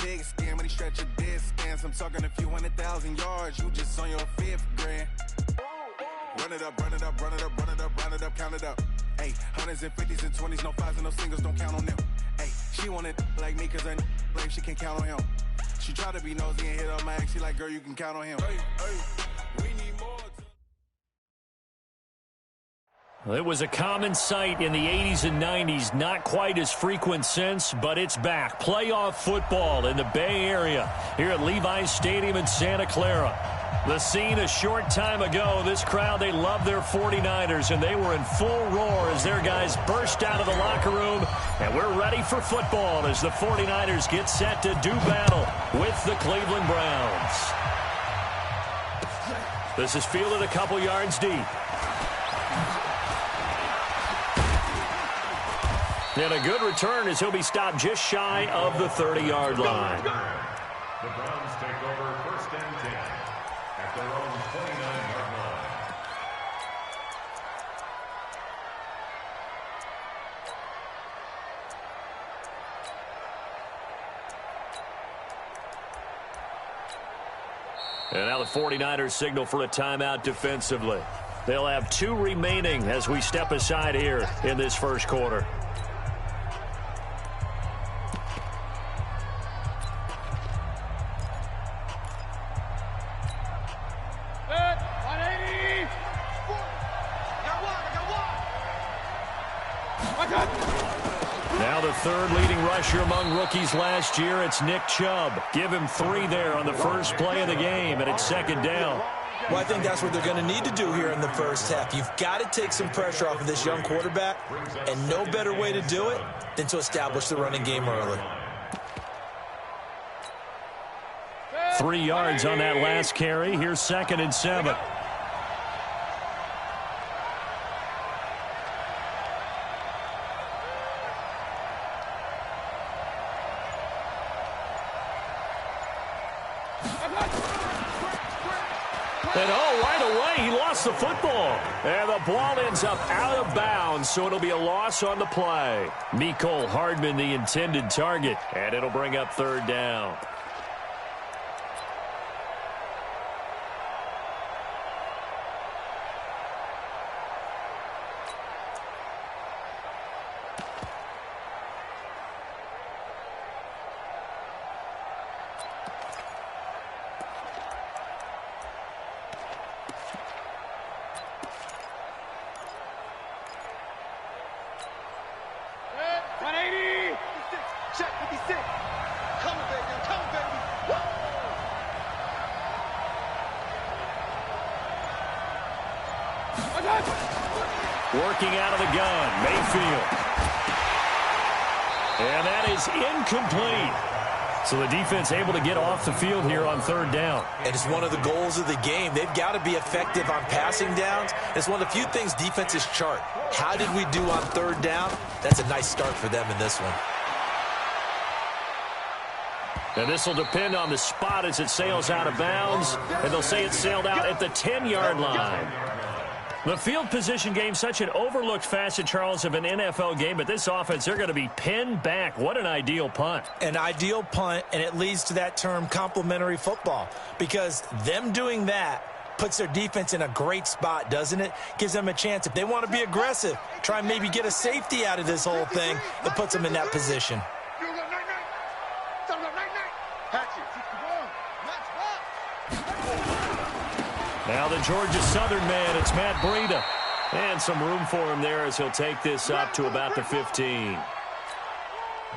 thick skin when he stretch your distance. I'm talking a few 100,000 yards. You just on your 5th grand. Run it up, run it up, run it up, run it up, run it up, count it up. Hey, hundreds and 50s and 20s, no 5s and no singles, don't count on them. Hey, she want it like me, cause her blame she can't count on him. She try to be nosy and hit up my ex, she like, girl, you can count on him. Hey, we need more. It was a common sight in the 80s and 90s, not quite as frequent since, but it's back. Playoff football in the Bay Area here at Levi's Stadium in Santa Clara. The scene a short time ago, this crowd, they love their 49ers, and they were in full roar as their guys burst out of the locker room, and we're ready for football as the 49ers get set to do battle with the Cleveland Browns. This is fielded a couple yards deep. And a good return as he'll be stopped just shy of the 30-yard line. The Browns take over 1st and 10 at their own 29-yard line. And now the 49ers signal for a timeout defensively. They'll have 2 remaining as we step aside here in this first quarter. Now the 3rd leading rusher among rookies last year, it's Nick Chubb. Give him 3 there on the first play of the game, and it's 2nd down. Well, I think that's what they're going to need to do here in the first half. You've got to take some pressure off of this young quarterback, and no better way to do it than to establish the running game early. 3 yards on that last carry. Here's 2nd and 7. And right away, he lost the football. And the ball ends up out of bounds, so it'll be a loss on the play. Mecole Hardman, the intended target, and it'll bring up 3rd down. Working out of the gun, Mayfield. And that is incomplete. So the defense able to get off the field here on 3rd down. And it's one of the goals of the game. They've got to be effective on passing downs. It's one of the few things defenses chart. How did we do on 3rd down? That's a nice start for them in this one. And this will depend on the spot as it sails out of bounds. And they'll say it sailed out at the 10-yard line. The field position game, such an overlooked facet, Charles, of an NFL game. But this offense, they're going to be pinned back. What an ideal punt. An ideal punt, and it leads to that term complementary football. Because them doing that puts their defense in a great spot, doesn't it? Gives them a chance. If they want to be aggressive, try and maybe get a safety out of this whole thing, it puts them in that position. Now the Georgia Southern man, it's Matt Breida. And some room for him there as he'll take this up to about the 15.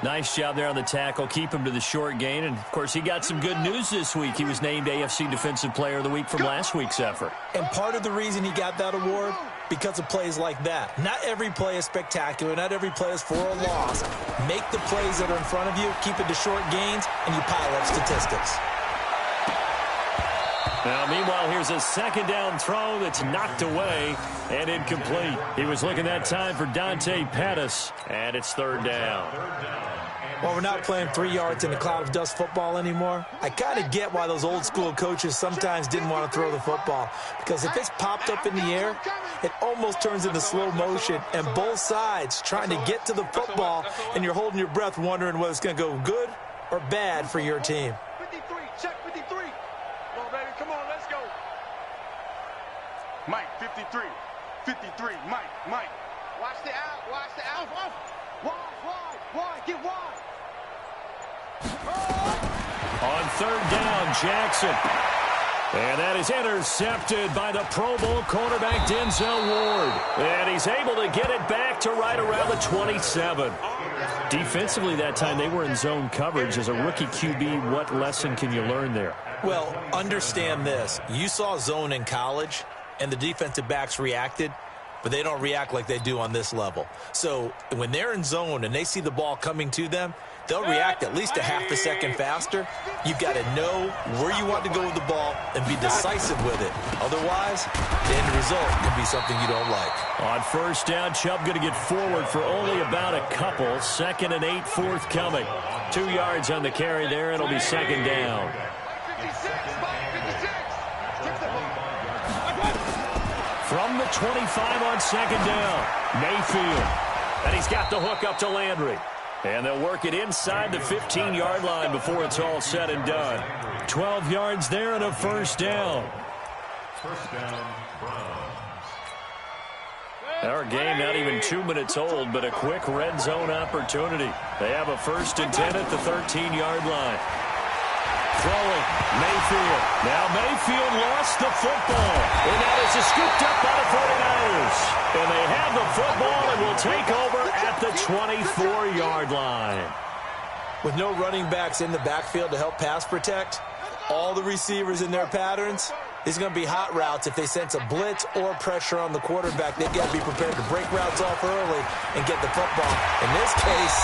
Nice job there on the tackle. Keep him to the short gain. And, of course, he got some good news this week. He was named AFC Defensive Player of the Week from last week's effort. And part of the reason he got that award, because of plays like that. Not every play is spectacular. Not every play is for a loss. Make the plays that are in front of you, keep it to short gains, and you pile up statistics. Now, meanwhile, here's a 2nd down throw that's knocked away and incomplete. He was looking that time for Dante Pettis, and it's 3rd down. Well, we're not playing 3 yards in a cloud of dust football anymore. I kind of get why those old school coaches sometimes didn't want to throw the football. Because if it's popped up in the air, it almost turns into slow motion. And both sides trying to get to the football, and you're holding your breath wondering whether it's going to go good or bad for your team. 53, check 53. Come on, baby, come on, let's go. Mike, 53. 53, Mike. Watch the out. Wide, get wide. On third down, Jackson. And that is intercepted by the Pro Bowl cornerback Denzel Ward. And he's able to get it back to right around the 27. Defensively that time, they were in zone coverage. As a rookie QB, what lesson can you learn there? Well, understand this. You saw zone in college, and the defensive backs reacted, but they don't react like they do on this level. So when they're in zone and they see the ball coming to them, they'll react at least a half a second faster. You've got to know where you want to go with the ball and be decisive with it. Otherwise, the end result can be something you don't like. On first down, Chubb going to get forward for only about a couple. 2nd and 8 forthcoming. 2 yards on the carry there. It'll be second down. 56, From the 25 on second down, Mayfield. And he's got the hook up to Landry. And they'll work it inside the 15-yard line before it's all said and done. 12 yards there and a first down. First down, Browns. Our game not even 2 minutes old, but a quick red zone opportunity. They have a 1st and 10 at the 13-yard line. Throwing, Mayfield. Now Mayfield lost the football. And that is scooped up by the 49ers. And they have the football and will take over at the 24-yard line. With no running backs in the backfield to help pass protect, all the receivers in their patterns, it's going to be hot routes. If they sense a blitz or pressure on the quarterback, they've got to be prepared to break routes off early and get the football. In this case,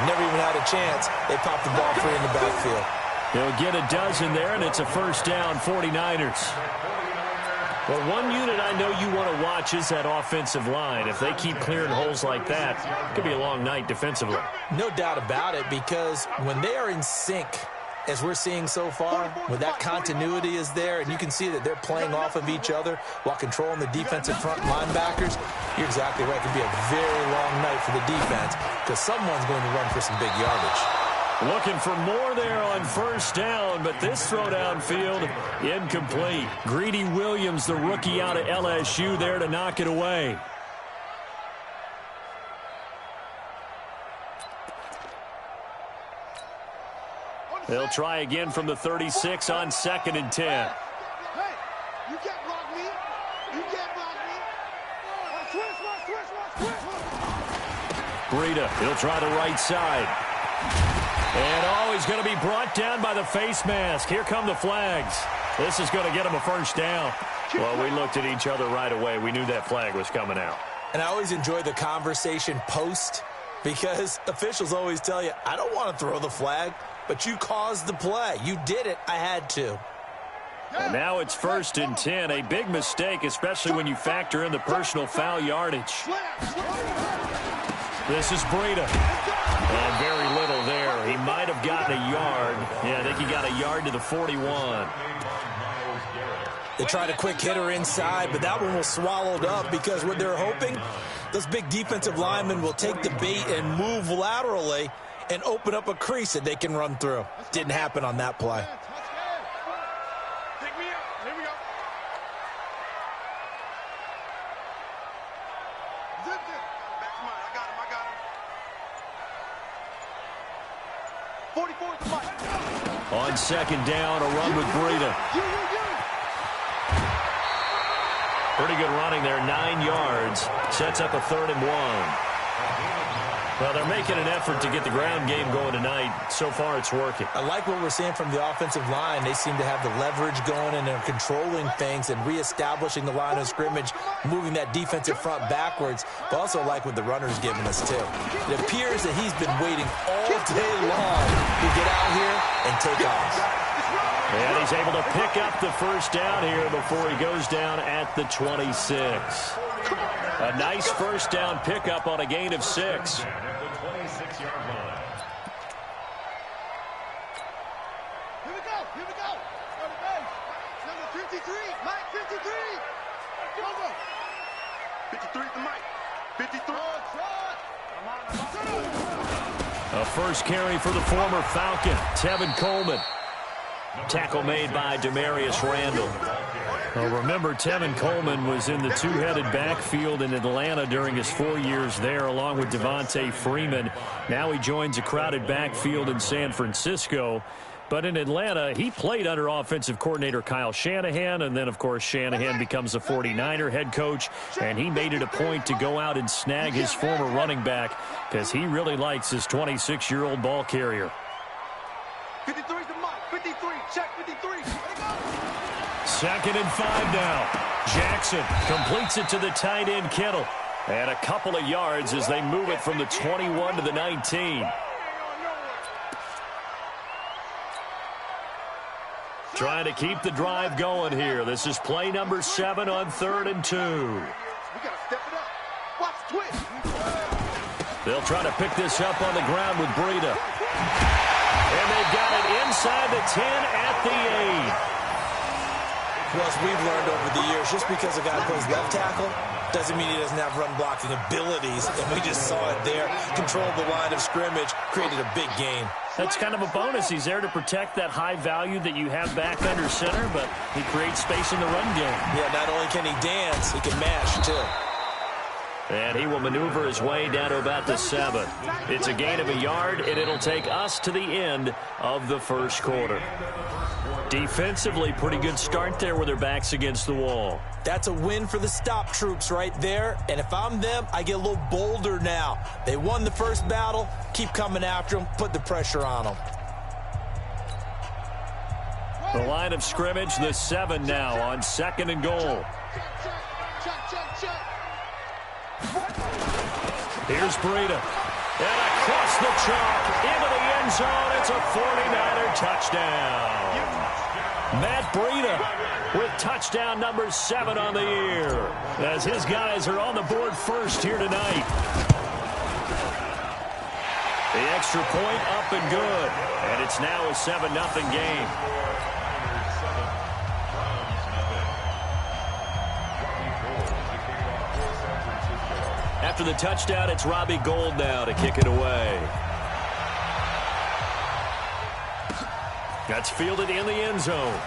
never even had a chance. They popped the ball free in the backfield. They'll get a dozen there, and it's a first down, 49ers. Well, one unit I know you want to watch is that offensive line. If they keep clearing holes like that, it could be a long night defensively. No doubt about it, because when they are in sync, as we're seeing so far, when that continuity is there, and you can see that they're playing off of each other while controlling the defensive front linebackers, you're exactly right. It could be a very long night for the defense because someone's going to run for some big yardage. Looking for more there on first down, but this throw downfield incomplete. Greedy Williams, the rookie out of LSU, there to knock it away. They'll try again from the 36 on 2nd and 10. Hey, you can't block me. You can't block me. Switch. Breida, he'll try the right side. And, he's going to be brought down by the face mask. Here come the flags. This is going to get him a first down. Well, we looked at each other right away. We knew that flag was coming out. And I always enjoy the conversation post because officials always tell you, I don't want to throw the flag, but you caused the play. You did it. I had to. And now it's 1st and 10. A big mistake, especially when you factor in the personal foul yardage. This is Breida. And very little there. He might have gotten a yard. Yeah, I think he got a yard to the 41. They tried a quick hitter inside, but that one was swallowed up because what they're hoping, those big defensive linemen will take the bait and move laterally and open up a crease that they can run through. Didn't happen on that play. Pick me up. Here we go. Zip it. Back to mine. I got him. 44 at the mic. On 2nd down, a run with Breida. Pretty good running there, 9 yards. Sets up a 3rd and 1. Well, they're making an effort to get the ground game going tonight. So far, it's working. I like what we're seeing from the offensive line. They seem to have the leverage going, and they're controlling things and reestablishing the line of scrimmage, moving that defensive front backwards. But also like what the runner's giving us, too. It appears that he's been waiting all day long to get out here and take off. And he's able to pick up the first down here before he goes down at the 26. A nice first down pickup on a gain of 6. At the 26-yard line. Here we go. Number 53. Mike, 53. Go. 53 at the mic. 53. A first carry for the former Falcon, Tevin Coleman. Tackle made by Demarius Randall. Well, remember, Tevin Coleman was in the two-headed backfield in Atlanta during his 4 years there, along with Devontae Freeman. Now he joins a crowded backfield in San Francisco. But in Atlanta, he played under offensive coordinator Kyle Shanahan, and then, of course, Shanahan becomes a 49er head coach, and he made it a point to go out and snag his former running back because he really likes his 26-year-old ball carrier. 53's the mark. 53. Check 53. 2nd and 5 now. Jackson completes it to the tight end, Kittle. And a couple of yards as they move it from the 21 to the 19. Trying to keep the drive going here. This is play number 7 on 3rd and 2. We gotta step it up. Watch twist. They'll try to pick this up on the ground with Breida. And they've got it inside the 10 at the 8. Well, as we've learned over the years, just because a guy plays left tackle doesn't mean he doesn't have run-blocking abilities, and we just saw it there. Controlled the line of scrimmage, created a big gain. That's kind of a bonus. He's there to protect that high value that you have back under center, but he creates space in the run game. Yeah, not only can he dance, he can mash, too. And he will maneuver his way down to about the 7. It's a gain of a yard, and it'll take us to the end of the first quarter. Defensively, pretty good start there with their backs against the wall. That's a win for the stop troops right there. And if I'm them, I get a little bolder now. They won the first battle. Keep coming after them. Put the pressure on them. The line of scrimmage, the 7 now on 2nd and goal. Here's Breida. And across the chalk into the end zone. It's a 49er touchdown. Matt Breida with touchdown number 7 on the year, as his guys are on the board first here tonight. The extra point up and good, and it's now a 7-0 game. After the touchdown, it's Robbie Gould now to kick it away. That's fielded in the end zone.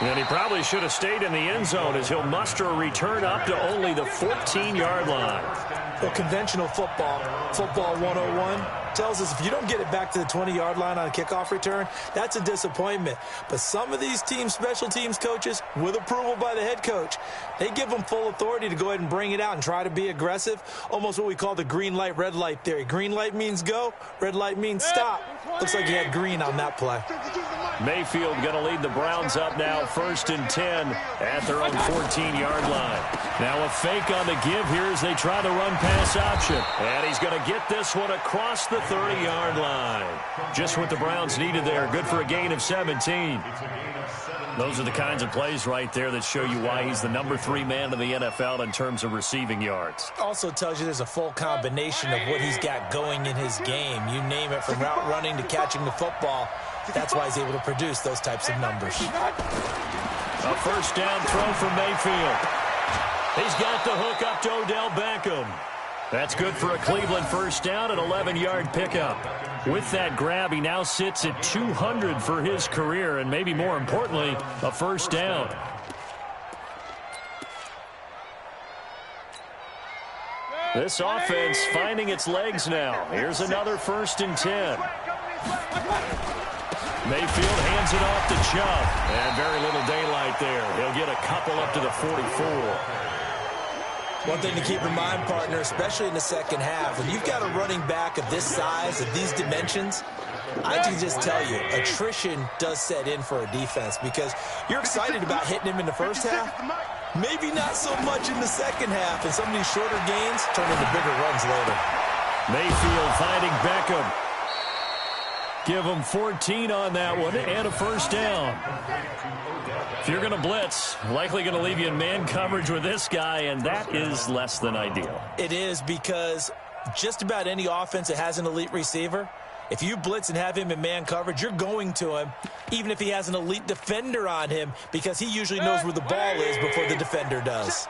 And he probably should have stayed in the end zone as he'll muster a return up to only the 14-yard line. Well, conventional football 101, tells us if you don't get it back to the 20-yard line on a kickoff return, that's a disappointment. But some of these teams, special teams coaches, with approval by the head coach, they give them full authority to go ahead and bring it out and try to be aggressive, almost what we call the green light, red light theory. Green light means go, red light means stop. Looks like he had green on that play. Mayfield going to lead the Browns up now, 1st and 10 at their own 14-yard line. Now a fake on the give here as they try the run-pass option. And he's going to get this one across the 30-yard line. Just what the Browns needed there. Good for a gain of 17. Those are the kinds of plays right there that show you why he's the number 3 man in the NFL in terms of receiving yards. Also tells you there's a full combination of what he's got going in his game. You name it, from route running to catching the football. That's why he's able to produce those types of numbers. A first down throw from Mayfield. He's got the hook up to Odell Beckham. That's good for a Cleveland first down, an 11-yard pickup. With that grab, he now sits at 200 for his career, and maybe more importantly, a first down. This offense finding its legs now. Here's another 1st and 10. Mayfield hands it off to Chubb, and very little daylight there. He'll get a couple up to the 44. One thing to keep in mind, partner, especially in the second half, when you've got a running back of this size, of these dimensions, I can just tell you, attrition does set in for a defense because you're excited about hitting him in the first half, maybe not so much in the second half, and some of these shorter gains turn into bigger runs later. Mayfield finding Beckham. Give him 14 on that one and a first down. If you're going to blitz, likely going to leave you in man coverage with this guy, and that is less than ideal. It is, because just about any offense that has an elite receiver, if you blitz and have him in man coverage, you're going to him, even if he has an elite defender on him, because he usually knows where the ball is before the defender does.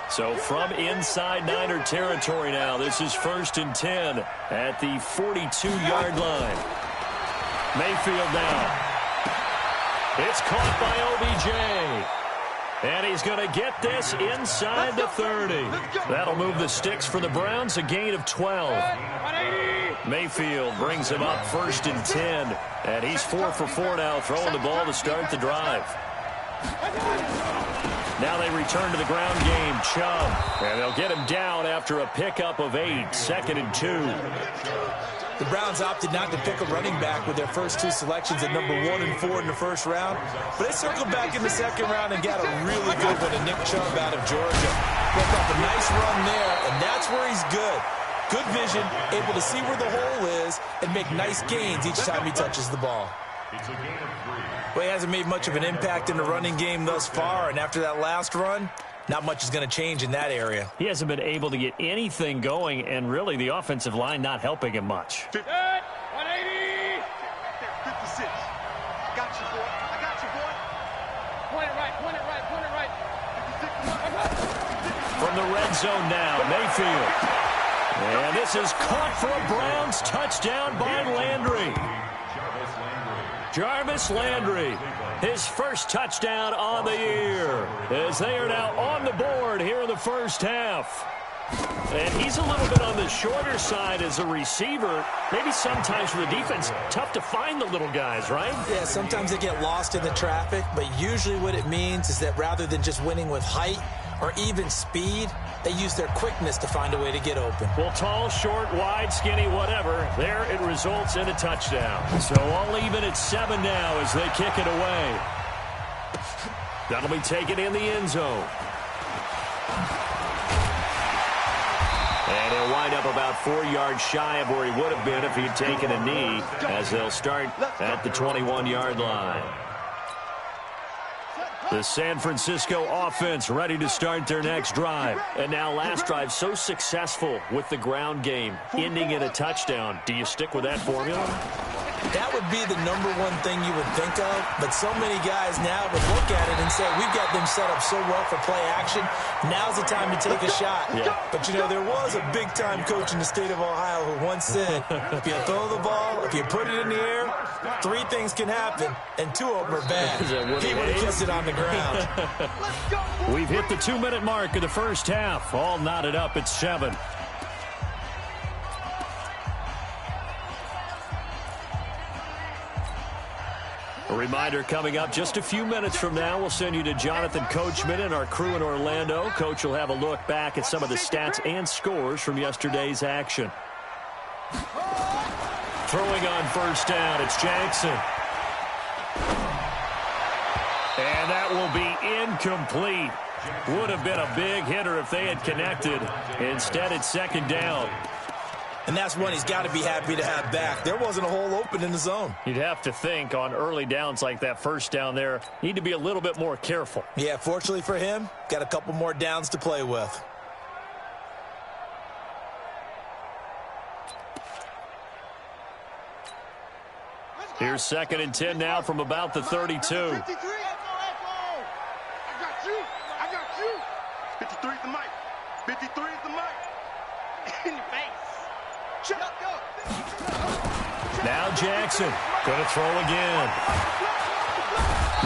So from inside Niner territory now, this is 1st and 10 at the 42-yard line. Mayfield now. It's caught by OBJ. And he's going to get this inside the 30. That'll move the sticks for the Browns, a gain of 12. Mayfield brings him up 1st and 10. And he's 4 for 4 now, throwing the ball to start the drive. Now they return to the ground game. Chubb. And they'll get him down after a pickup of 8. 2nd and 2. The Browns opted not to pick a running back with their first 2 selections at number 1 and 4 in the first round. But they circled back in the second round and got a really good one to Nick Chubb out of Georgia. Broke off a nice run there, and that's where he's good. Good vision, able to see where the hole is and make nice gains each time he touches the ball. It's a gain of 3. Well, he hasn't made much of an impact in the running game thus far, and after that last run, not much is going to change in that area. He hasn't been able to get anything going, and really the offensive line not helping him much. 180. 56. Got you, boy. I got you, boy. Point it right, point it right, point it right. 56. From the red zone now, Mayfield. And this is caught for a Browns touchdown by Landry. Jarvis Landry, his first touchdown on the year, as they are now on the board here in the first half. And he's a little bit on the shorter side as a receiver. Maybe sometimes for the defense, tough to find the little guys, right? Yeah, sometimes they get lost in the traffic, but usually what it means is that rather than just winning with height or even speed, they use their quickness to find a way to get open. Well, tall, short, wide, skinny, whatever, there it results in a touchdown. So all even at 7 now as they kick it away. That'll be taken in the end zone. And he'll wind up about 4 yards shy of where he would have been if he'd taken a knee, as they'll start at the 21-yard line. The San Francisco offense ready to start their next drive. And now last drive so successful with the ground game, ending in a touchdown. Do you stick with that formula? That would be the number one thing you would think of, but so many guys now would look at it and say, we've got them set up so well for play action, now's the time to take a shot. Yeah. But, you know, there was a big-time coach in the state of Ohio who once said, if you throw the ball, if you put it in the air, 3 things can happen, and 2 of them are bad. He would have kissed it on the ground. We've hit the 2-minute mark of the first half, all knotted up at 7. A reminder coming up just a few minutes from now, we'll send you to Jonathan Coachman and our crew in Orlando. Coach will have a look back at some of the stats and scores from yesterday's action. Throwing on first down, it's Jackson. And that will be incomplete. Would have been a big hitter if they had connected. Instead, it's 2nd down. And that's one he's got to be happy to have back. There wasn't a hole open in the zone. You'd have to think on early downs like that first down there, need to be a little bit more careful. Yeah, fortunately for him, got a couple more downs to play with. Here's 2nd and 10 now from about the 32. 53. I got you. I got you. 53 is the mic. 53 is the mic. In your face. Shut up. Now Jackson going to throw again.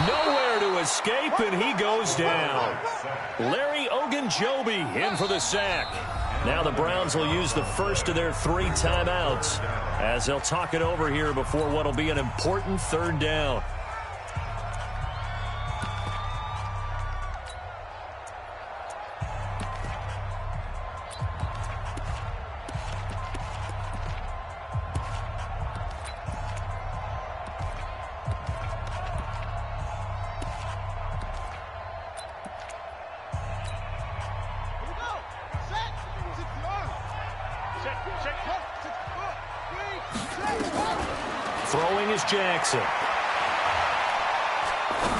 Nowhere to escape, and he goes down. Larry Ogunjobi in for the sack. Now the Browns will use the first of their 3 timeouts as they'll talk it over here before what will be an important 3rd down. Throwing is Jackson.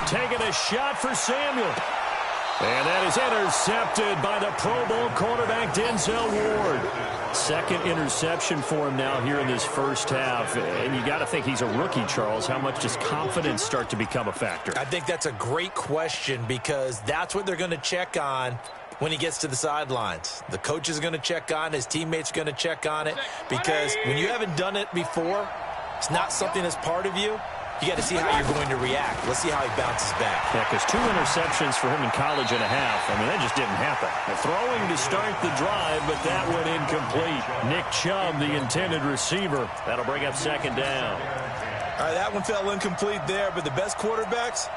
Taking a shot for Samuel. And that is intercepted by the Pro Bowl quarterback Denzel Ward. 2nd interception for him now here in this first half. And you got to think he's a rookie, Charles. How much does confidence start to become a factor? I think that's a great question because that's what they're going to check on when he gets to the sidelines. The coach is going to check on it. His teammates are going to check on it, because when you haven't done it before, it's not something that's part of you. You got to see how you're going to react. Let's see how he bounces back. Yeah, because 2 interceptions for him in college and a half. I mean, that just didn't happen. The throwing to start the drive, but that went incomplete. Nick Chubb, the intended receiver. That'll bring up second down. All right, that one fell incomplete there, but the best quarterbacks,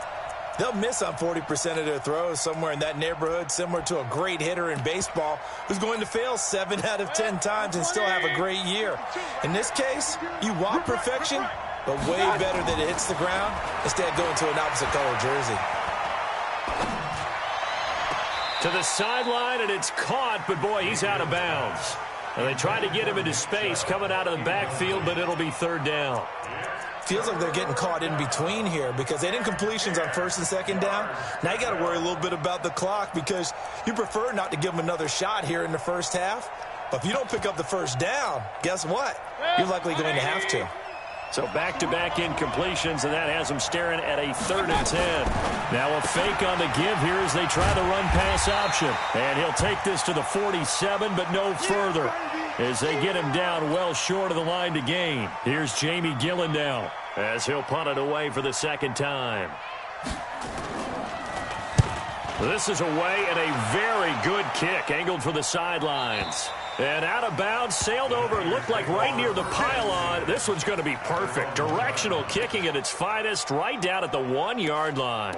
they'll miss on 40% of their throws, somewhere in that neighborhood, similar to a great hitter in baseball who's going to fail 7 out of 10 times and still have a great year. In this case, you want perfection, but way better that it hits the ground instead of going to an opposite color jersey. To the sideline, and it's caught, but boy, he's out of bounds. And they try to get him into space coming out of the backfield, but it'll be third down. Feels like they're getting caught in between here, because they didn't completions on first and second down. Now you got to worry a little bit about the clock, because you prefer not to give them another shot here in the first half. But if you don't pick up the first down, guess what? You're likely going to have to. So back-to-back incompletions, and that has them staring at a 3rd and 10. Now a fake on the give here as they try the run-pass option. And he'll take this to the 47, but no further, as they get him down well short of the line to gain. Here's Jamie Gillen now, as he'll punt it away for the second time. This is away, and a very good kick, angled for the sidelines. And out of bounds, sailed over, and looked like right near the pylon. This one's going to be perfect. Directional kicking at its finest, right down at the 1-yard line.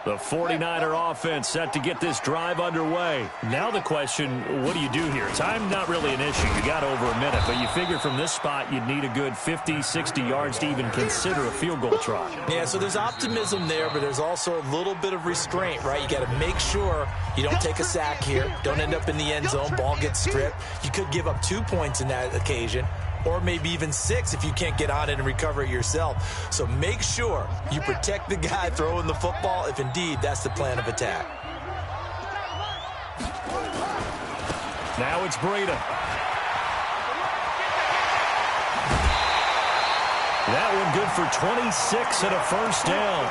The 49er offense set to get this drive underway. Now the question, what do you do here? Time not really an issue. You got over a minute, but you figure from this spot you'd need a good 50, 60 yards to even consider a field goal try. Yeah, so there's optimism there, but there's also a little bit of restraint, right? You got to make sure you don't take a sack here. Don't end up in the end zone. Ball gets stripped. You could give up 2 points in that occasion, or maybe even 6 if you can't get on it and recover it yourself. So make sure you protect the guy throwing the football if indeed that's the plan of attack. Now it's Breida. That one good for 26 and a first down.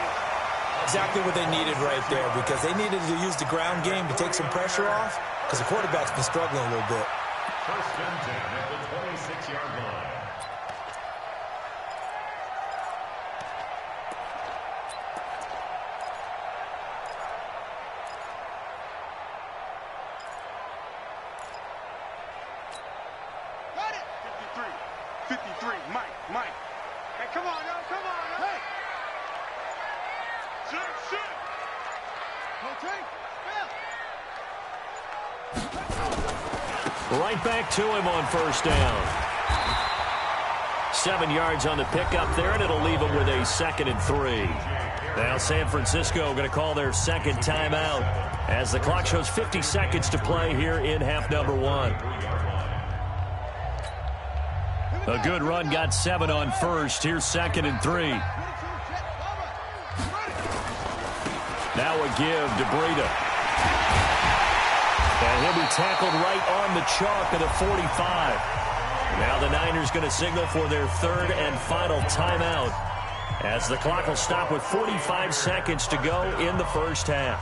Exactly what they needed right there, because they needed to use the ground game to take some pressure off, because the quarterback's been struggling a little bit. First and 10 at the 26-yard line. Got it! 53, Mike. Hey, come on, hey! Sit! Okay, Right back to him on first down. 7 yards on the pickup there, and it'll leave him with a 2nd and 3. Now San Francisco going to call their second timeout as the clock shows 50 seconds to play here in half number 1. A good run, got 7 on first. Here's 2nd and 3. Now a give to Breida. And he'll be tackled right on the chalk of the 45. Now the Niners going to signal for their 3rd and final timeout, as the clock will stop with 45 seconds to go in the first half.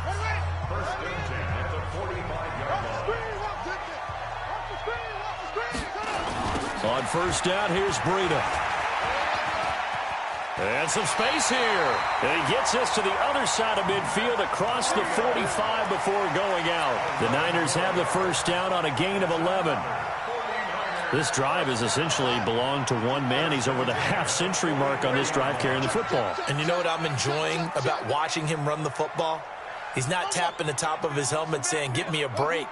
First and 10 at the 45-yard line. On first down, here's Breida. And some space here. And he gets us to the other side of midfield across the 45 before going out. The Niners have the first down on a gain of 11. This drive has essentially belonged to one man. He's over the half-century mark on this drive carrying the football. And you know what I'm enjoying about watching him run the football? He's not tapping the top of his helmet saying, "Get me a break."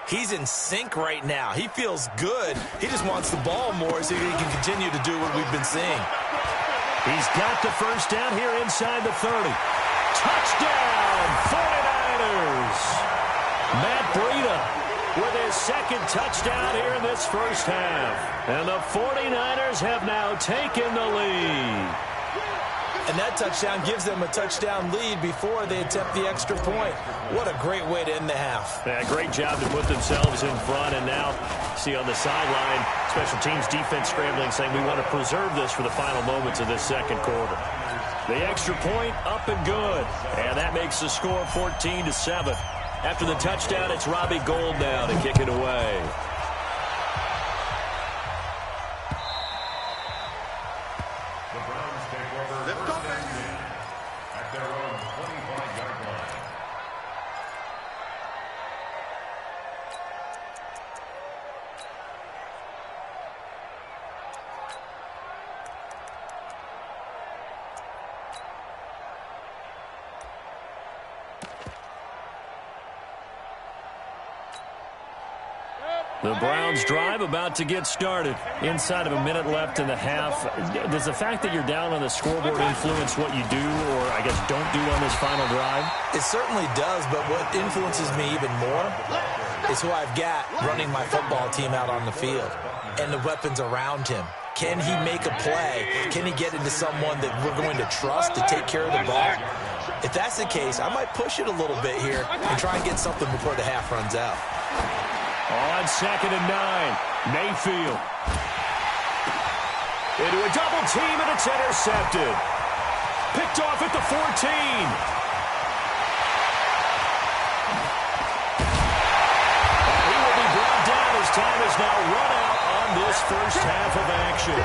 He's in sync right now. He feels good. He just wants the ball more so he can continue to do what we've been seeing. He's got the first down here inside the 30. Touchdown, 49ers! Matt Breida with his 2nd touchdown here in this first half. And the 49ers have now taken the lead. And that touchdown gives them a touchdown lead before they attempt the extra point. What a great way to end the half. Yeah, great job to put themselves in front. And now, see on the sideline, special teams defense scrambling, saying we want to preserve this for the final moments of this second quarter. The extra point up and good. And that makes the score 14-7. After the touchdown, it's Robbie Gould now to kick it away. The Browns take over first and 10 at their own 25-yard line. The Browns drive about to get started. Inside of a minute left in the half. Does the fact that you're down on the scoreboard influence what you do or, I guess, don't do on this final drive? It certainly does, but what influences me even more is who I've got running my football team out on the field and the weapons around him. Can he make a play? Can he get into someone that we're going to trust to take care of the ball? If that's the case, I might push it a little bit here and try and get something before the half runs out. On 2nd and 9, Mayfield. Into a double team, and it's intercepted. Picked off at the 14. And he will be brought down as time is now run out on this first half of action.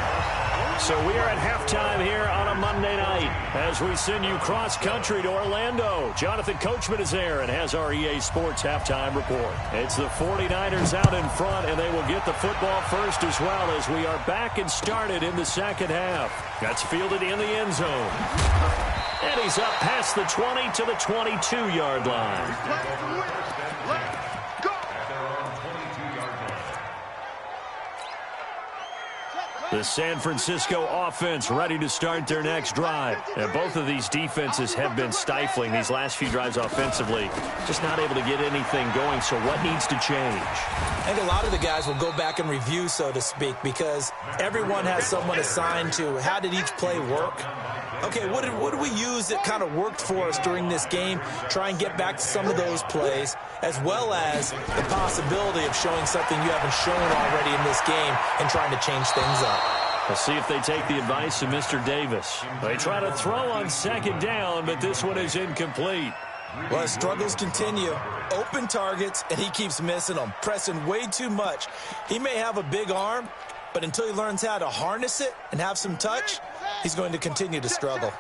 So we are at halftime here on a Monday night as we send you cross-country to Orlando. Jonathan Coachman is there and has our EA Sports halftime report. It's the 49ers out in front, and they will get the football first as well as we are back and started in the second half. That's fielded in the end zone. And he's up past the 20 to the 22-yard line. The San Francisco offense ready to start their next drive. And both of these defenses have been stifling these last few drives offensively. Just not able to get anything going, so what needs to change? I think a lot of the guys will go back and review, so to speak, because everyone has someone assigned to how did each play work. Okay, what did we use that kind of worked for us during this game? Try and get back to some of those plays, as well as the possibility of showing something you haven't shown already in this game and trying to change things up. We'll see if they take the advice of Mr. Davis. They try to throw on 2nd down, but this one is incomplete. Well, his struggles continue. Open targets, and he keeps missing them, pressing way too much. He may have a big arm, but until he learns how to harness it and have some touch, he's going to continue to struggle.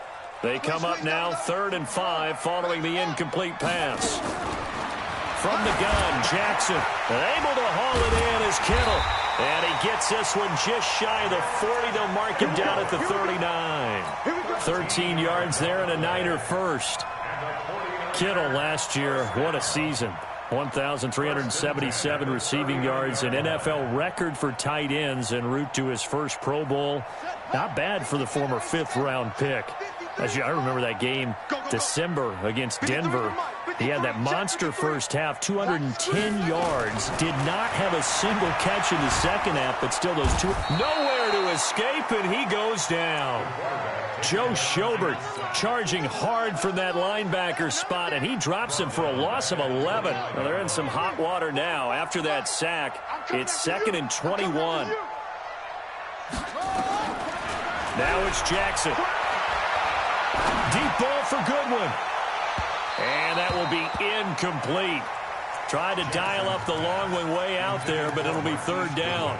They come up now 3rd and 5 following the incomplete pass. From the gun, Jackson able to haul it in as Kittle. And he gets this one just shy of the 40. They'll mark him down at the 39. 13 yards there and a Niner first. Kittle last year, what a season. 1,377 receiving yards, an NFL record for tight ends en route to his first Pro Bowl. Not bad for the former 5th-round pick. I remember that game, December, against Denver. He had that monster first half, 210 yards. Did not have a single catch in the second half, but still those two. Nowhere to escape, and he goes down. Joe Schobert charging hard from that linebacker spot, and he drops him for a loss of 11. Well, they're in some hot water now. After that sack, it's 2nd and 21. Now it's Jackson. Deep ball for Goodwin. And that will be incomplete. Tried to dial up the long one way out there, but it'll be 3rd down.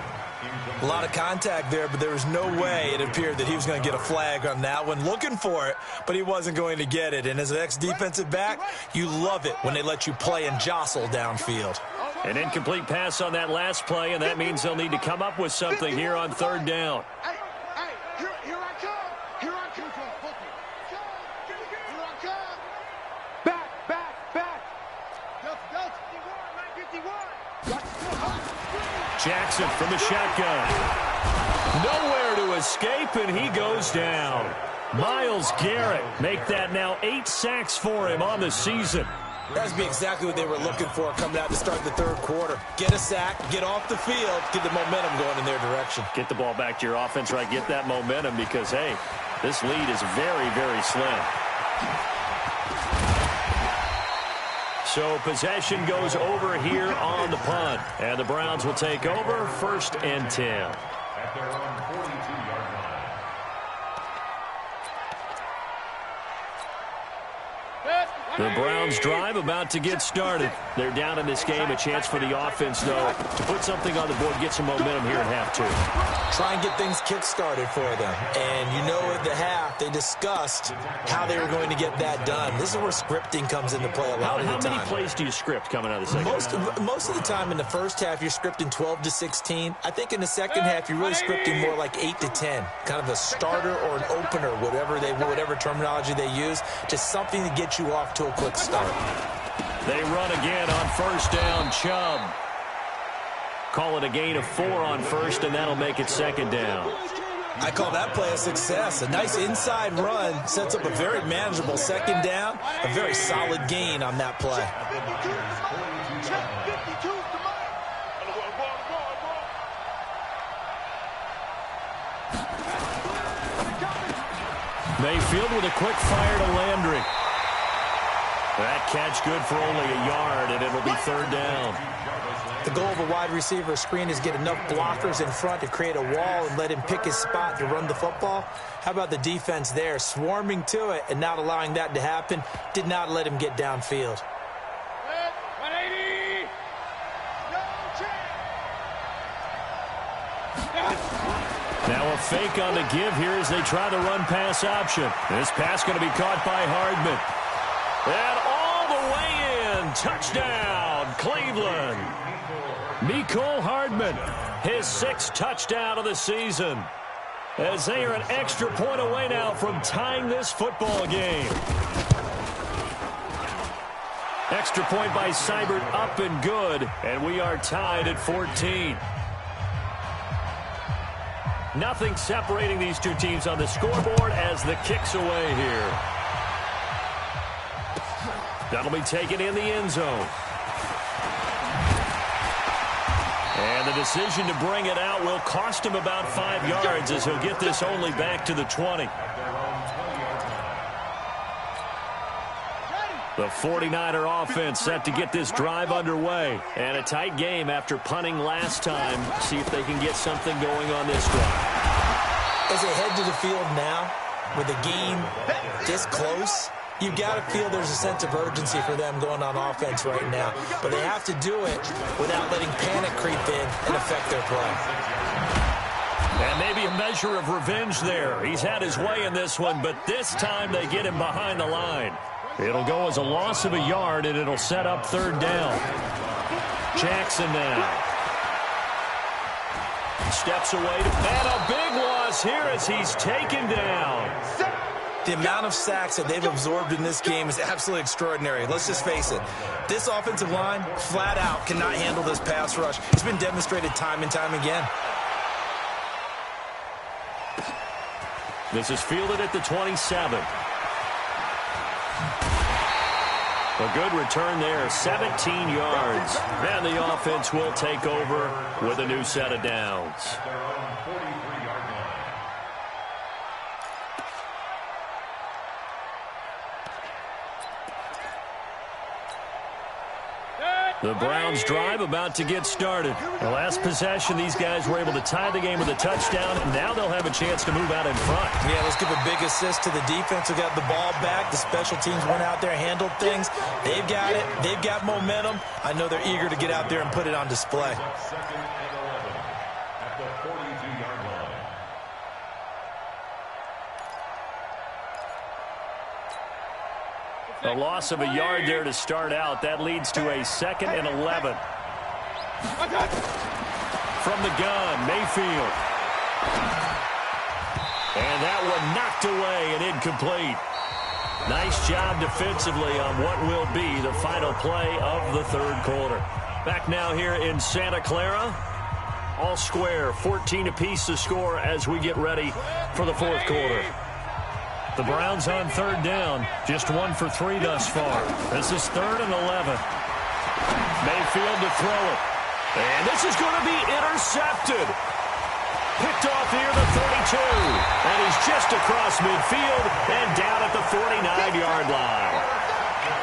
A lot of contact there, but there was no way it appeared that he was going to get a flag on that one. Looking for it, but he wasn't going to get it. And as an ex-defensive back, you love it when they let you play and jostle downfield. An incomplete pass on that last play, and that means they'll need to come up with something here on 3rd down. Here I come. Here I come. Here I come. Back. Go. 51. Jackson from the shotgun. Nowhere to escape, and he goes down. Myles Garrett make that now 8 sacks for him on the season. That would be exactly what they were looking for coming out to start the 3rd quarter. Get a sack, get off the field, get the momentum going in their direction. Get the ball back to your offense, right? Get that momentum because, hey, this lead is very, very slim. So possession goes over here on the punt. And the Browns will take over 1st and 10. At their own 42-yard line. The Browns drive about to get started. They're down in this game. A chance for the offense, though, to put something on the board, get some momentum here in half two. Try and get things kick-started for them. And you know at the half, they discussed how they were going to get that done. This is where scripting comes into play a lot of the time. How many plays do you script coming out of the second half? Most of the time in the first half, you're scripting 12 to 16. I think in the second half, you're really scripting more like 8 to 10. Kind of a starter or an opener, whatever terminology they use. Just something to get you off to a quick start. They run again on first down. Chubb. Call it a gain of 4 on first, and that'll make it second down. I call that play a success. A nice inside run sets up a very manageable second down. A very solid gain on that play. Mayfield with a quick fire to Landry. That catch good for only a yard, and it'll be third down. The goal of a wide receiver screen is get enough blockers in front to create a wall and let him pick his spot to run the football. How about the defense there, swarming to it and not allowing that to happen? Did not let him get downfield. 180. No chance. Now a fake on the give here as they try the run-pass option. This pass going to be caught by Hardman. And all the way in. Touchdown, Cleveland. Mecole Hardman, his 6th touchdown of the season. As they are an extra point away now from tying this football game. Extra point by Seibert up and good. And we are tied at 14. Nothing separating these two teams on the scoreboard as the kick's away here. That'll be taken in the end zone. And the decision to bring it out will cost him about 5 yards as he'll get this only back to the 20. The 49er offense set to get this drive underway. And a tight game after punting last time. See if they can get something going on this drive. As they head to the field now, with the game this close, you've got to feel there's a sense of urgency for them going on offense right now. But they have to do it without letting panic creep in and affect their play. And maybe a measure of revenge there. He's had his way in this one, but this time they get him behind the line. It'll go as a loss of a yard, and it'll set up third down. Jackson now. Steps away to man, a big loss here as he's taken down. The amount of sacks that they've absorbed in this game is absolutely extraordinary. Let's just face it. This offensive line, flat out, cannot handle this pass rush. It's been demonstrated time and time again. This is fielded at the 27. A good return there, 17 yards. And the offense will take over with a new set of downs. The Browns drive about to get started. The last possession, these guys were able to tie the game with a touchdown, and now they'll have a chance to move out in front. Yeah, let's give a big assist to the defense who got the ball back. The special teams went out there, handled things. They've got it. They've got momentum. I know they're eager to get out there and put it on display. A loss of a yard there to start out. That leads to a 2nd and 11. From the gun, Mayfield. And that one knocked away and incomplete. Nice job defensively on what will be the final play of the third quarter. Back now here in Santa Clara. All square, 14 apiece to score as we get ready for the fourth quarter. The Browns on third down, just 1 for 3 thus far. This is 3rd and 11. Mayfield to throw it. And this is going to be intercepted. Picked off here the 32. And he's just across midfield and down at the 49-yard line.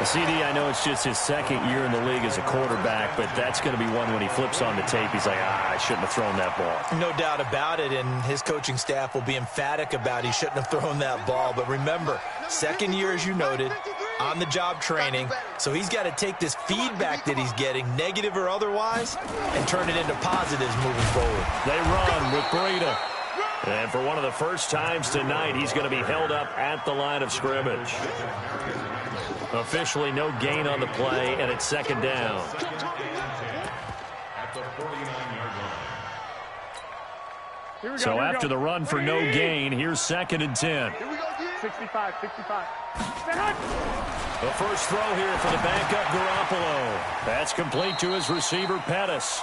CD, I know it's just his 2nd year in the league as a quarterback, but that's going to be one when he flips on the tape. He's like, I shouldn't have thrown that ball. No doubt about it, and his coaching staff will be emphatic about he shouldn't have thrown that ball. But remember, 2nd year, as you noted, on-the-job training, so he's got to take this feedback that he's getting, negative or otherwise, and turn it into positives moving forward. They run with Breida. And for one of the first times tonight, he's going to be held up at the line of scrimmage. Officially no gain on the play, and it's second down. At the 49-yard line. So after the run for no gain, here's second and 10. 65. The first throw here for the backup Garoppolo. That's complete to his receiver, Pettis.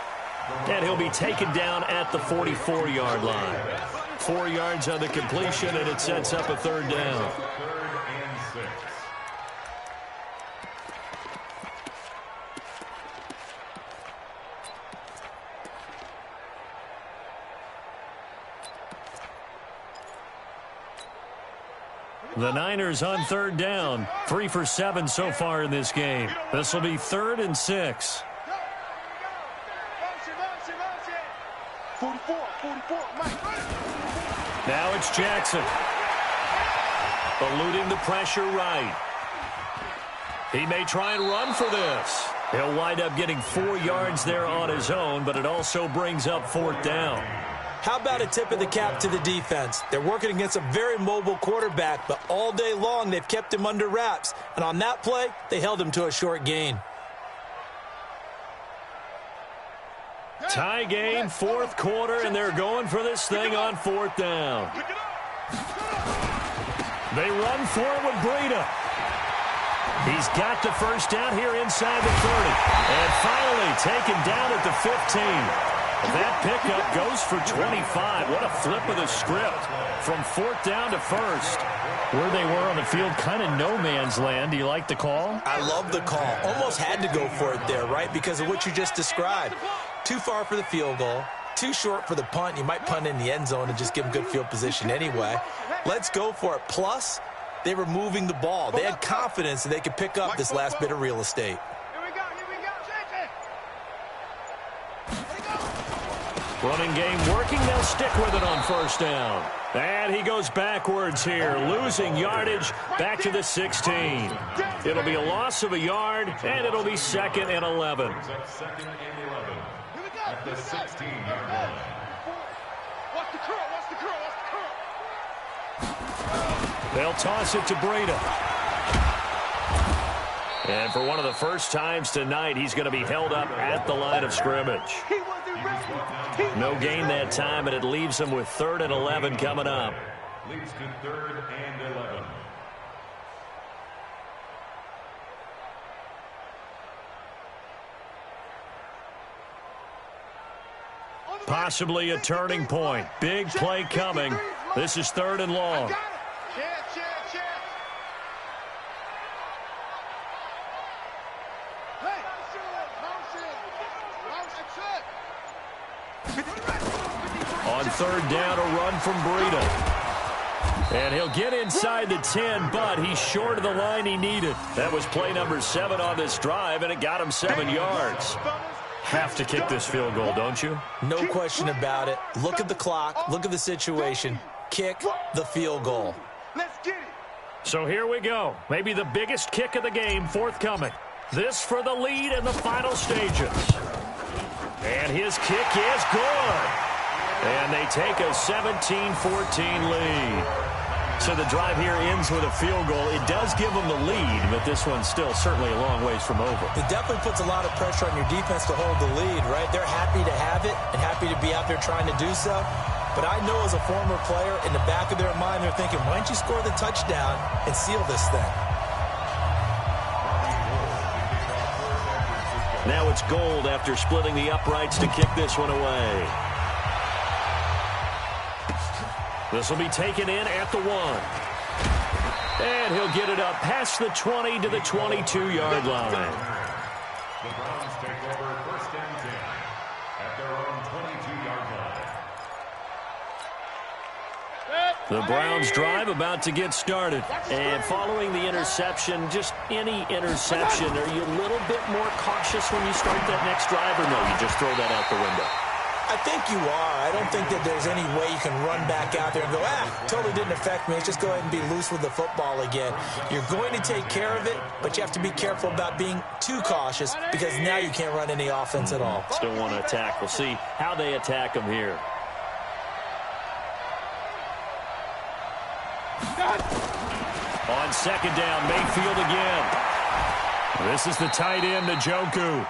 And he'll be taken down at the 44-yard line. 4 yards on the completion, and it sets up a third down. 3rd and 6. The Niners on third down. 3 for 7 so far in this game. This will be 3rd and 6. 44, Mike. Now it's Jackson. Eluding the pressure right. He may try and run for this. He'll wind up getting 4 yards there on his own, but it also brings up 4th down. How about a tip of the cap to the defense? They're working against a very mobile quarterback, but all day long they've kept him under wraps. And on that play, they held him to a short gain. Tie game, 4th quarter, and they're going for this thing on 4th down. They run for it with Breida. He's got the first down here inside the 30. And finally taken down at the 15. That pickup goes for 25. What a flip of the script from 4th down to 1st. Where they were on the field, kind of no man's land. Do you like the call? I love the call. Almost had to go for it there, right? Because of what you just described. Too far for the field goal. Too short for the punt. You might punt in the end zone and just give them good field position anyway. Let's go for it. Plus, they were moving the ball. They had confidence that they could pick up this last bit of real estate. Running game working. They'll stick with it on 1st down. And he goes backwards here, losing yardage back to the 16. It'll be a loss of a yard, and it'll be 2nd and 11. 2nd and 11 at the 16-yard line. Watch the curl. They'll toss it to Breida. And for one of the first times tonight, he's going to be held up at the line of scrimmage. No gain that time, and it leaves him with 3rd and 11 coming up. Leads to 3rd and 11. Possibly a turning point. Big play coming. This is 3rd and long. On 3rd down, a run from Breida. And he'll get inside the 10, but he's short of the line he needed. That was play number 7 on this drive, and it got him 7 yards. Have to kick this field goal, don't you? No question about it. Look at the clock. Look at the situation. Kick the field goal. Let's get it. So here we go. Maybe the biggest kick of the game forthcoming. This for the lead in the final stages. And his kick is good. And they take a 17-14 lead. So the drive here ends with a field goal. It does give them the lead, but this one's still certainly a long ways from over. It definitely puts a lot of pressure on your defense to hold the lead, right? They're happy to have it and happy to be out there trying to do so. But I know as a former player, in the back of their mind, they're thinking, why don't you score the touchdown and seal this thing? Now it's Gold after splitting the uprights to kick this one away. This will be taken in at the 1. And he'll get it up past the 20 to the 22-yard line. The Browns take over 1st and 10 at their own 22-yard line. The Browns drive about to get started. And following the interception, just any interception, are you a little bit more cautious when you start that next drive, or no, you just throw that out the window? I think you are. I don't think that there's any way you can run back out there and go, totally didn't affect me. Let's just go ahead and be loose with the football again. You're going to take care of it, but you have to be careful about being too cautious because now you can't run any offense at all. Still want to attack. We'll see how they attack them here. On second down, Mayfield again. This is the tight end, Njoku.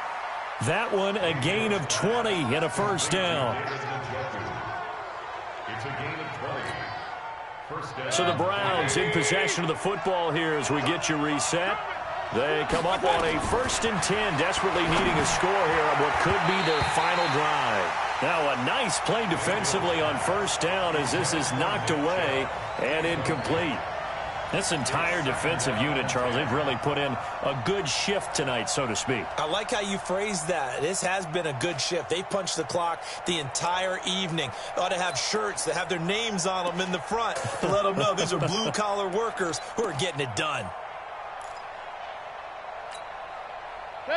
That one, a gain of 20 and a first down. It's a gain of 20. First down. So the Browns in possession of the football here as we get you reset. They come up on a 1st and 10, desperately needing a score here on what could be their final drive. Now a nice play defensively on first down as this is knocked away and incomplete. This entire defensive unit, Charles, they've really put in a good shift tonight, so to speak. I like how you phrased that. This has been a good shift. They punched the clock the entire evening. They ought to have shirts that have their names on them in the front to let them know these are blue-collar workers who are getting it done.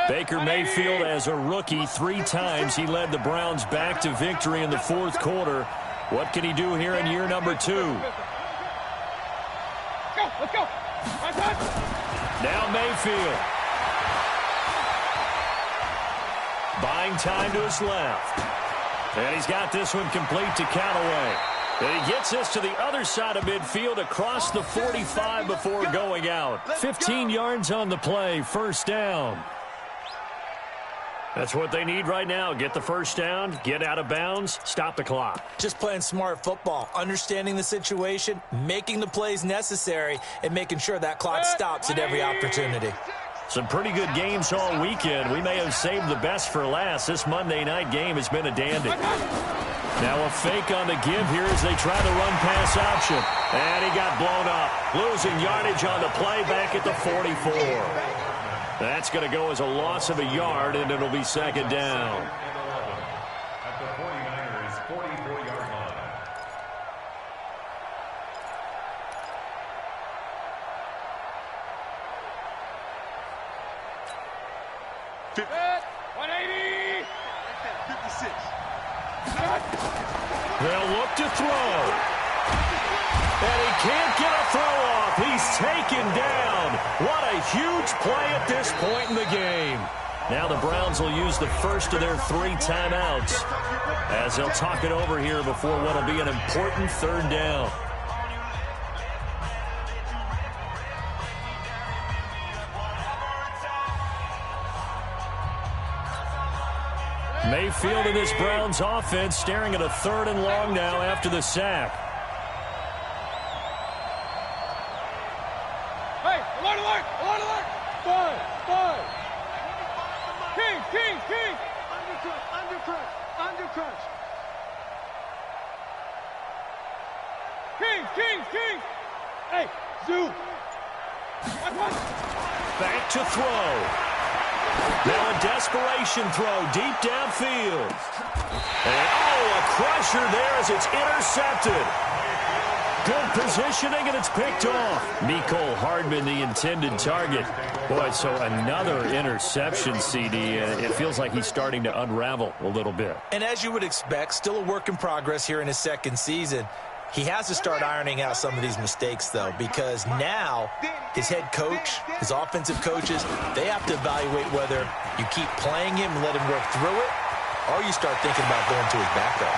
Baker Mayfield, as a rookie, 3 times he led the Browns back to victory in the 4th quarter. What can he do here in year number 2? Let's go. Now Mayfield. Buying time to his left. And he's got this one complete to Callaway. And he gets this to the other side of midfield across the 45 before going out. 15 yards on the play, first down. That's what they need right now. Get the first down, get out of bounds, stop the clock. Just playing smart football, understanding the situation, making the plays necessary, and making sure that clock stops at every opportunity. Some pretty good games all weekend. We may have saved the best for last. This Monday night game has been a dandy. Now a fake on the give here as they try the run-pass option. And he got blown up. Losing yardage on the play back at the 44. That's going to go as a loss of a yard, and it'll be second down. At the 49ers' 44-yard line. Set. 180. 56. They'll look to throw. And he can't get a throw off. He's taken down. What a huge play at this point in the game. Now the Browns will use the first of their 3 timeouts as they'll talk it over here before what will be an important 3rd down. Mayfield and this Browns offense staring at a 3rd and long now after the sack. Hey, alert, alert, alert, alert. 5. King. Under crunch. King. Hey, Zoo. Back to throw. Now a desperation throw deep downfield. And, a crusher there as it's intercepted. Good positioning, and it's picked off. Mecole Hardman, the intended target. Boy, so another interception, CD. It feels like he's starting to unravel a little bit. And as you would expect, still a work in progress here in his 2nd season. He has to start ironing out some of these mistakes, though, because now his head coach, his offensive coaches, they have to evaluate whether you keep playing him and let him work through it, or you start thinking about going to his backup.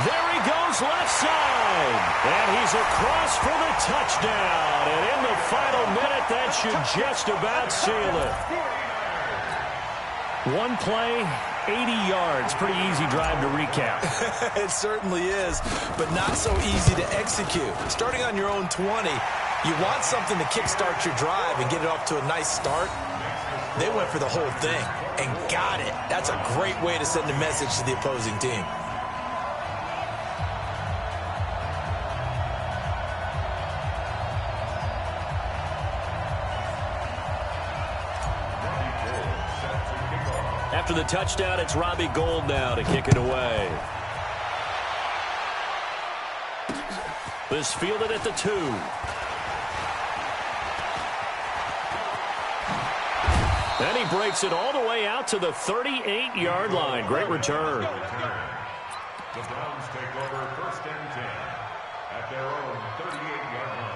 There he goes left side. And he's across for the touchdown. And in the final minute, that should just about seal it. One play, 80 yards. Pretty easy drive to recap. It certainly is, but not so easy to execute. Starting on your own 20, you want something to kickstart your drive and get it off to a nice start. They went for the whole thing and got it. That's a great way to send a message to the opposing team. After the touchdown, it's Robbie Gould now to kick it away. This fielded at the 2. And he breaks it all the way out to the 38-yard line. Great return. The Browns take over 1st and 10 at their own 38-yard line.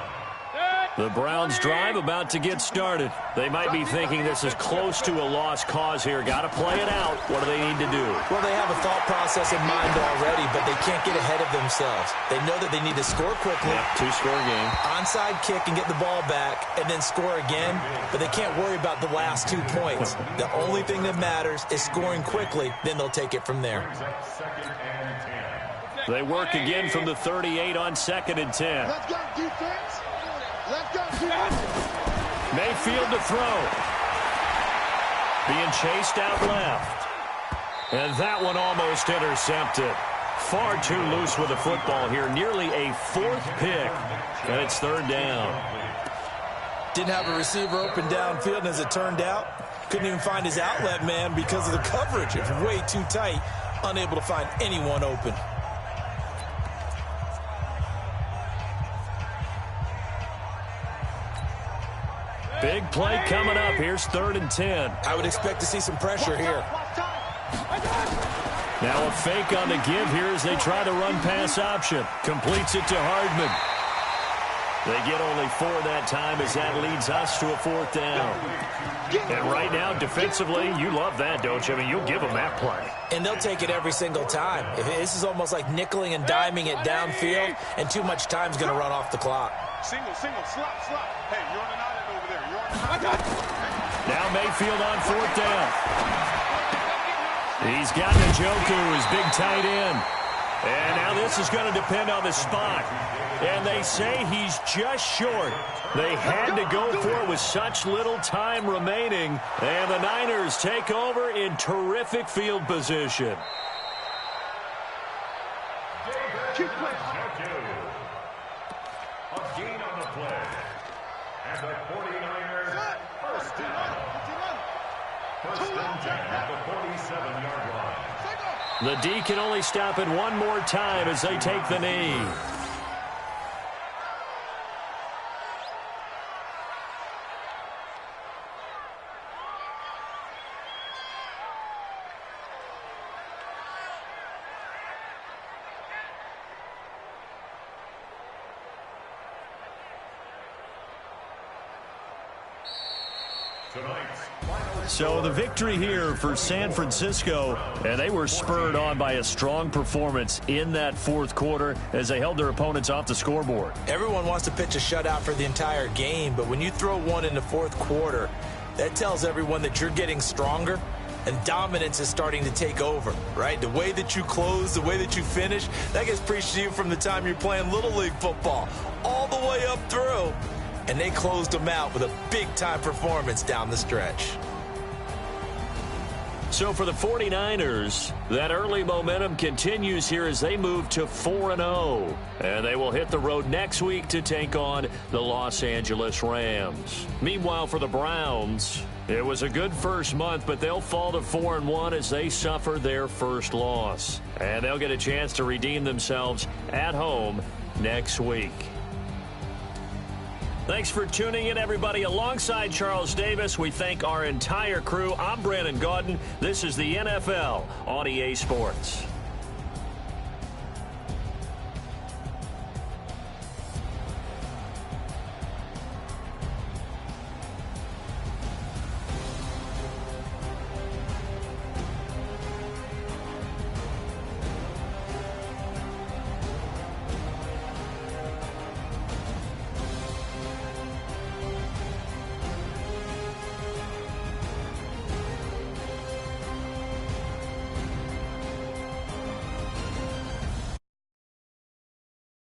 The Browns drive about to get started. They might be thinking this is close to a lost cause here. Got to play it out. What do they need to do? Well, they have a thought process in mind already, but they can't get ahead of themselves. They know that they need to score quickly. Yep, two-score game. Onside kick and get the ball back and then score again, but they can't worry about the last 2 points. The only thing that matters is scoring quickly, then they'll take it from there. They work again from the 38 on 2nd and 10. Let's go, defense. Let's go, defense. Mayfield to throw. Being chased out left. And that one almost intercepted. Far too loose with the football here. Nearly a 4th pick. And it's 3rd down. Didn't have a receiver open downfield, and as it turned out, couldn't even find his outlet man because of the coverage. It's way too tight. Unable to find anyone open. Big play coming up. Here's 3rd and 10. I would expect to see some pressure here. Now a fake on the give here as they try the run-pass option. Completes it to Hardman. They get only 4 that time as that leads us to a 4th down. And right now, defensively, you love that, don't you? I mean, you'll give them that play. And they'll take it every single time. This is almost like nickeling and diming it downfield, and too much time's going to run off the clock. Single, slot. Hey, you're on an island over there. You're on an island. Now Mayfield on 4th down. He's got Njoku, his big tight end. And now this is going to depend on the spot. And they say he's just short. They had to go for it with such little time remaining. And the Niners take over in terrific field position. Keep playing. A gain on the play. And the 49ers first down. First and 10 at the 47-yard line. The D can only stop it one more time as they take the knee. So the victory here for San Francisco, and they were spurred on by a strong performance in that 4th quarter as they held their opponents off the scoreboard. Everyone wants to pitch a shutout for the entire game, but when you throw one in the 4th quarter, that tells everyone that you're getting stronger and dominance is starting to take over, right? The way that you close, the way that you finish, that gets preached to you from the time you're playing Little League football all the way up through. And they closed them out with a big-time performance down the stretch. So for the 49ers, that early momentum continues here as they move to 4-0. And they will hit the road next week to take on the Los Angeles Rams. Meanwhile, for the Browns, it was a good first month, but they'll fall to 4-1 as they suffer their first loss. And they'll get a chance to redeem themselves at home next week. Thanks for tuning in, everybody. Alongside Charles Davis, we thank our entire crew. I'm Brandon Gaudin. This is the NFL on EA Sports.